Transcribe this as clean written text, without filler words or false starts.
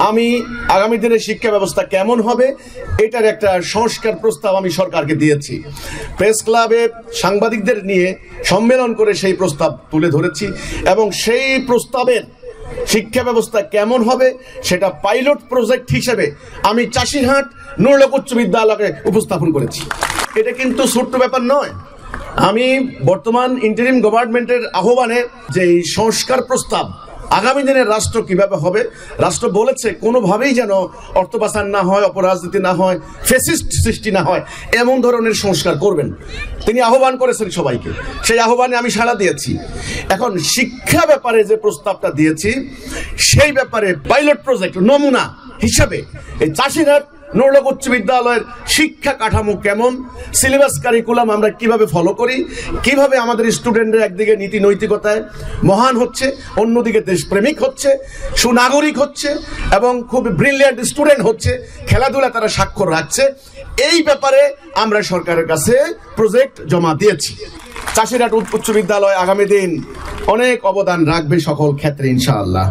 আমি আগামী দিনে শিক্ষা ব্যবস্থা কেমন হবে এটার একটা সংস্কার প্রস্তাব আমি সরকারকে দিয়েছি। প্রেস ক্লাবে সাংবাদিকদের নিয়ে সম্মেলন করে সেই প্রস্তাব তুলে ধরেছি এবং সেই প্রস্তাবের শিক্ষা ব্যবস্থা কেমন হবে সেটা পাইলট প্রজেক্ট হিসেবে আমি চাষিরহাট নুরুল হক উচ্চ বিদ্যালয়কে উপস্থাপন করেছি। এটা কিন্তু ছোট্ট ব্যাপার নয়। আমি বর্তমান ইন্টারিম গভর্নমেন্টের আহ্বানে যে সংস্কার প্রস্তাব আগামী দিনের রাষ্ট্র কিভাবে হবে, রাষ্ট্র বলেছে কোনোভাবেই যেন অর্থ পাচার না হয়, অপরাজনীতি না হয়, ফ্যাসিস্ট সৃষ্টি না হয়, এমন ধরনের সংস্কার করবেন তিনি আহ্বান করেছেন সবাইকে। সেই আহ্বানে আমি সাড়া দিয়েছি। এখন শিক্ষা ব্যাপারে যে প্রস্তাবটা দিয়েছি সেই ব্যাপারে পাইলট প্রজেক্ট নমুনা হিসাবে এই চাষিরহাট নুরুল হক উচ্চ বিদ্যালয়ের শিক্ষা কাঠামো কেমন, সিলেবাস কারিকুলাম আমরা কিভাবে ফলো করি, কিভাবে আমাদের স্টুডেন্টরা একদিকে নীতি নৈতিকতায় মহান হচ্ছে, অন্যদিকে দেশপ্রেমিক হচ্ছে, সুনাগরিক হচ্ছে এবং খুব ব্রিলিয়ান্ট স্টুডেন্ট হচ্ছে, খেলাধুলা তারা স্বাক্ষর রাখছে, এই ব্যাপারে আমরা সরকারের কাছে প্রজেক্ট জমা দিয়েছি। চাষিরহাট উচ্চ বিদ্যালয় আগামী দিন অনেক অবদান রাখবে সকল ক্ষেত্রে ইনশাআল্লাহ।